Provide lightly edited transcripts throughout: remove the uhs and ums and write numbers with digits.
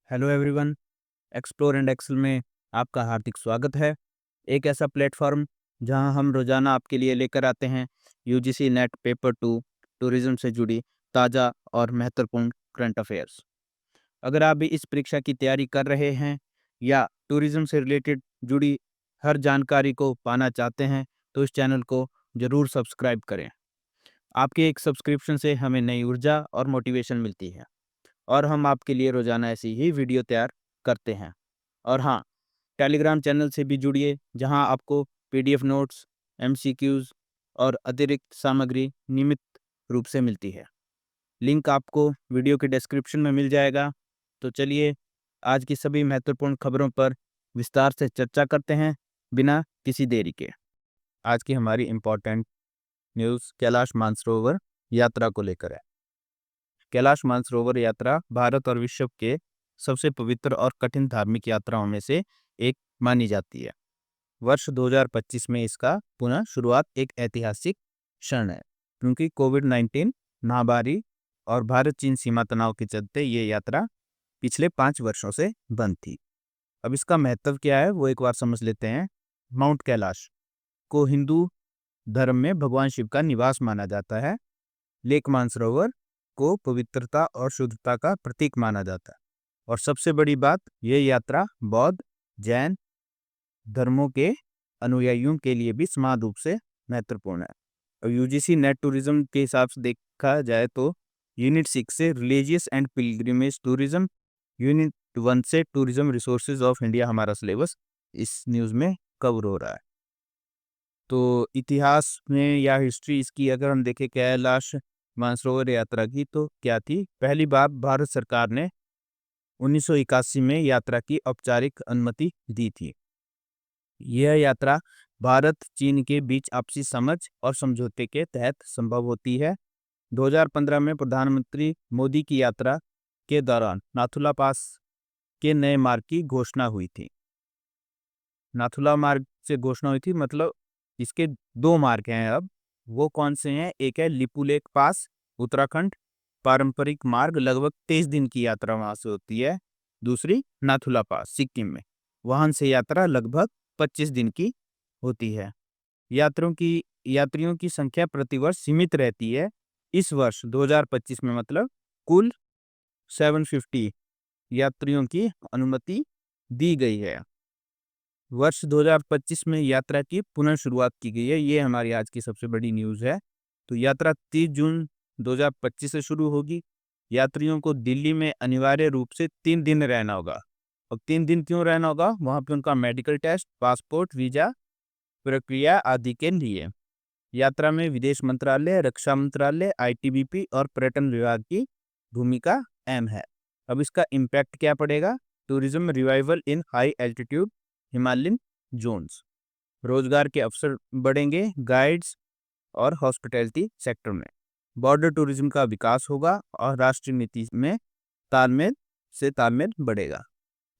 Hello everyone. Explore and excel में आपका हार्दिक स्वागत है। एक ऐसा प्लेटफॉर्म जहां हम रोजाना आपके लिए लेकर आते हैं यूजीसी नेट पेपर 2 टूरिज्म से जुड़ी ताज़ा और महत्वपूर्ण करंट अफेयर्स। अगर आप भी इस परीक्षा की तैयारी कर रहे हैं या टूरिज्म से रिलेटेड जुड़ी हर जानकारी को पाना चाहते हैं तो इस चैनल को ज़रूर सब्सक्राइब करें। आपके एक सब्सक्रिप्शन से हमें नई ऊर्जा और मोटिवेशन मिलती है और हम आपके लिए रोजाना ऐसी ही वीडियो तैयार करते हैं। और हाँ, टेलीग्राम चैनल से भी जुड़िए जहां आपको पीडीएफ नोट्स, एमसीक्यूज और अतिरिक्त सामग्री नियमित रूप से मिलती है। लिंक आपको वीडियो के डिस्क्रिप्शन में मिल जाएगा। तो चलिए आज की सभी महत्वपूर्ण खबरों पर विस्तार से चर्चा करते हैं बिना किसी देरी के। आज की हमारी इम्पोर्टेंट न्यूज़ कैलाश मानसरोवर यात्रा को लेकर है। कैलाश मानसरोवर यात्रा भारत और विश्व के सबसे पवित्र और कठिन धार्मिक यात्राओं में से एक मानी जाती है। वर्ष 2025 में इसका पुनः शुरुआत एक ऐतिहासिक क्षण है क्योंकि कोविड-19 महामारी और भारत चीन सीमा तनाव के चलते ये यात्रा पिछले 5 वर्षों से बंद थी। अब इसका महत्व क्या है वो एक बार समझ लेते हैं। माउंट कैलाश को हिंदू धर्म में भगवान शिव का निवास माना जाता है। लेक मानसरोवर को पवित्रता और शुद्धता का प्रतीक माना जाता है। और सबसे बड़ी बात, ये यात्रा बौद्ध, जैन धर्मों के अनुयायियों के लिए भी समान रूप से महत्वपूर्ण है। और यूजीसी नेट टूरिज्म के हिसाब से देखा जाए तो यूनिट 6 से religious and pilgrimage tourism, unit 1 से टूरिज्म रिसोर्सेज ऑफ इंडिया हमारा सिलेबस इस न्यूज़ में कवर हो रहा है। तो इतिहास में या हिस्ट्री इसकी अगर हम देखें कैलाश मानसरोवर यात्रा की तो क्या थी। पहली बार भारत सरकार ने 1981 में यात्रा की औपचारिक अनुमति दी थी। यह यात्रा भारत चीन के बीच आपसी समझ और समझौते के तहत संभव होती है। 2015 में प्रधानमंत्री मोदी की यात्रा के दौरान नाथुला पास के नए मार्ग की घोषणा हुई थी। नाथुला मार्ग से घोषणा हुई थी मतलब इसके 2 मार्ग हैं अब। वो कौन से हैं? एक है लिपुलेख पास उत्तराखंड, पारंपरिक मार्ग, लगभग 23 दिन की यात्रा वहां से होती है। दूसरी नाथुला पास सिक्किम में, वहां से यात्रा लगभग 25 दिन की होती है। यात्रियों की संख्या प्रतिवर्ष सीमित रहती है। इस वर्ष 2025 में मतलब कुल 750 यात्रियों की अनुमति दी गई है। वर्ष 2025 में यात्रा की पुनः शुरुआत की गई है। ये हमारी आज की सबसे बड़ी न्यूज़ है। तो यात्रा 30 जून 2025 से शुरू होगी। यात्रियों को दिल्ली में अनिवार्य रूप से 3 दिन रहना होगा। और 3 दिन क्यों रहना होगा? वहाँ पे उनका मेडिकल टेस्ट, पासपोर्ट, वीजा प्रक्रिया आदि के लिए। यात्रा में विदेश मंत्रालय, रक्षा मंत्रालय, आईटीबीपी और पर्यटन विभाग की भूमिका अहम है। अब इसका इम्पैक्ट क्या पड़ेगा? Tourism revival in high altitude Himalayan zones, रोजगार के अवसर बढ़ेंगे गाइड्स और हॉस्पिटैलिटी सेक्टर में। बॉर्डर टूरिज्म का विकास होगा और राष्ट्रीय नीति में तालमेल बढ़ेगा।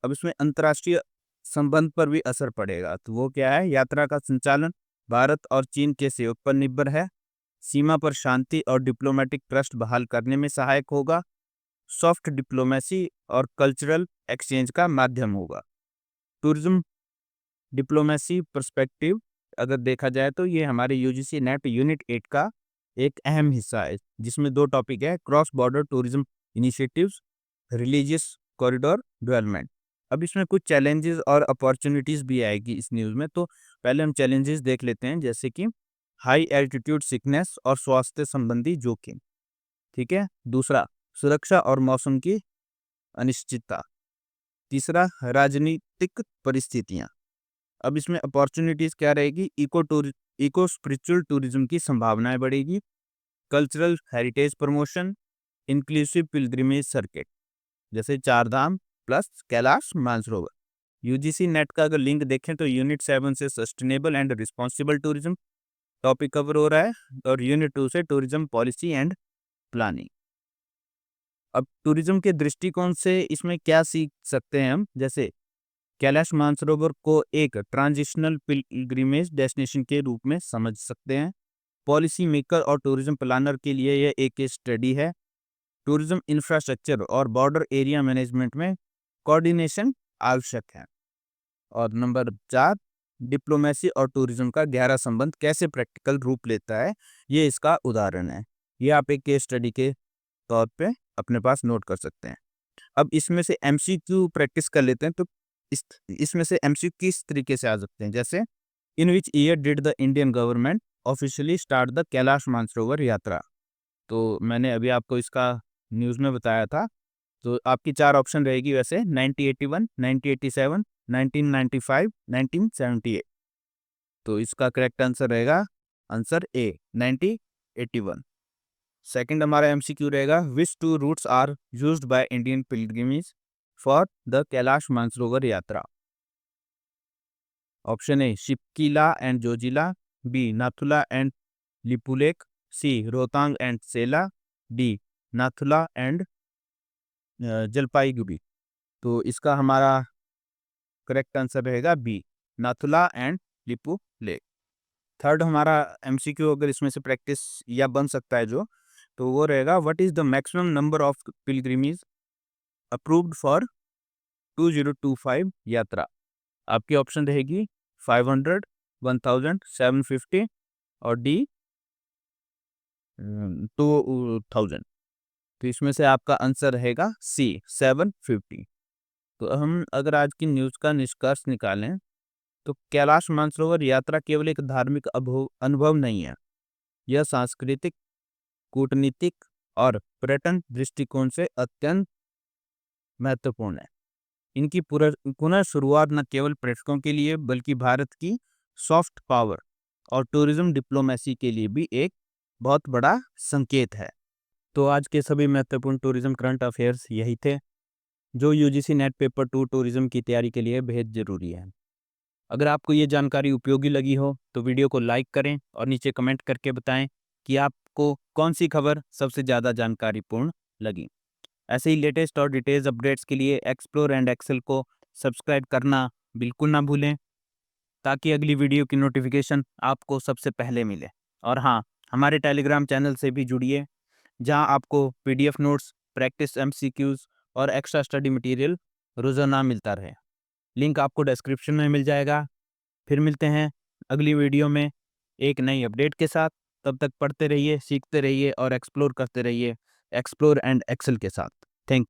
अब इसमें अंतर्राष्ट्रीय संबंध पर भी असर पड़ेगा। तो वो क्या है? यात्रा का संचालन भारत और चीन के सहयोग पर निर्भर है। सीमा पर शांति और डिप्लोमेटिक ट्रस्ट बहाल करने में सहायक होगा। सॉफ्ट डिप्लोमेसी और कल्चरल एक्सचेंज का माध्यम होगा। टूरिज्म डिप्लोमेसी पर्सपेक्टिव अगर देखा जाए तो ये हमारे यूजीसी नेट यूनिट 8 का एक अहम हिस्सा है, जिसमें 2 टॉपिक है: cross border tourism initiatives, religious corridor development. अब इसमें कुछ चैलेंजेस और अपॉर्चुनिटीज भी आएगी इस न्यूज़ में। तो पहले हम चैलेंजेस देख लेते हैं, जैसे कि हाई एल्टीट्यूड सिकनेस और स्वास्थ्य संबंधी जोखिम। ठीक है। दूसरा, सुरक्षा और मौसम की अनिश्चितता। तीसरा, राजनीतिक परिस्थितियां। अब इसमें अपॉर्चुनिटीज क्या रहेगी? इको स्पिरिचुअल टूरिज्म की संभावनाएं बढ़ेगी। Cultural heritage promotion, inclusive pilgrimage circuit जैसे 4 धाम plus Kailash Mansarovar. UGC NET का अगर लिंक देखें तो यूनिट 7 से sustainable and responsible tourism topic cover हो रहा है और यूनिट 2 से टूरिज्म पॉलिसी एंड प्लानिंग। अब टूरिज्म के दृष्टिकोण से इसमें क्या सीख सकते हैं हम? जैसे कैलाश मानसरोवर को एक ट्रांजिशनल पिलग्रिमेज डेस्टिनेशन के रूप में समझ सकते हैं। पॉलिसी मेकर और टूरिज्म प्लानर के लिए यह एक केस स्टडी है। टूरिज्म इंफ्रास्ट्रक्चर और बॉर्डर एरिया मैनेजमेंट में कोऑर्डिनेशन आवश्यक है। और नंबर 4, डिप्लोमेसी और टूरिज्म का गहरा संबंध कैसे प्रैक्टिकल रूप लेता है, ये इसका उदाहरण है। ये आप एक केस स्टडी के तौर पे अपने पास नोट कर सकते हैं। अब इसमें से एमसीक्यू प्रैक्टिस कर लेते हैं, तो इसमें से एमसीक्यू किस तरीके से आ सकते हैं, जैसे in which year did the Indian government officially start the Kailash Mansarovar yatra. तो मैंने अभी आपको इसका न्यूज़ में बताया था। तो आपकी 4 ऑप्शन रहेगी वैसे 1981, 1987, 1995, 1978। तो इसका करेक्ट आंसर रहेगा आंसर ए 1981। सेकंड हमारा एमसीक्यू रहेगा, which two routes are used by Indian pilgrimage for the Kailash Mansarovar yatra. Option A Shipki La and Zoji La, B Nathu La and Lipulekh, C Rohtang and Sela, D Nathu La and Jalpaiguri. तो इसका हमारा करेक्ट आंसर रहेगा B Nathu La and Lipulekh. Third हमारा MCQ अगर इसमें से प्रैक्टिस या बन सकता है जो, तो वो रहेगा, what is the maximum number of pilgrimage approved for 2025 यात्रा। आपकी ऑप्शन रहेगी 500, 1000, 750 और डी 2000। तो इसमें से आपका आंसर रहेगा सी 750। तो हम अगर आज की न्यूज़ का निष्कर्ष निकालें, तो कैलाश मानसरोवर यात्रा केवल एक धार्मिक अनुभव नहीं है, यह सांस्कृतिक, कूटनीतिक और पर्यटन दृष्टिकोण से अत्यंत महत्वपूर्ण है। इनकी पुनः शुरुआत न केवल पर्यटकों के लिए बल्कि भारत की सॉफ्ट पावर और टूरिज्म डिप्लोमेसी के लिए भी एक बहुत बड़ा संकेत है। तो आज के सभी महत्वपूर्ण टूरिज्म करंट अफेयर्स यही थे, जो यूजीसी नेट पेपर 2 टूरिज्म की तैयारी के लिए बेहद ज़रूरी है। अगर आपको ये जानकारी उपयोगी लगी हो तो वीडियो को लाइक करें और नीचे कमेंट करके बताएं कि आपको कौन सी खबर सबसे ज़्यादा जानकारीपूर्ण लगी। ऐसे ही लेटेस्ट और डिटेल्स अपडेट्स के लिए एक्सप्लोर एंड एक्सेल को सब्सक्राइब करना बिल्कुल ना भूलें, ताकि अगली वीडियो की नोटिफिकेशन आपको सबसे पहले मिले। और हाँ, हमारे टेलीग्राम चैनल से भी जुड़िए, जहां आपको पीडीएफ नोट्स, प्रैक्टिस एमसीक्यूज और एक्स्ट्रा स्टडी मटेरियल रोजाना मिलता रहे। लिंक आपको डिस्क्रिप्शन में मिल जाएगा। फिर मिलते हैं अगली वीडियो में एक नई अपडेट के साथ। तब तक पढ़ते रहिए, सीखते रहिए और एक्सप्लोर करते रहिए एक्सप्लोर एंड एक्सेल के साथ।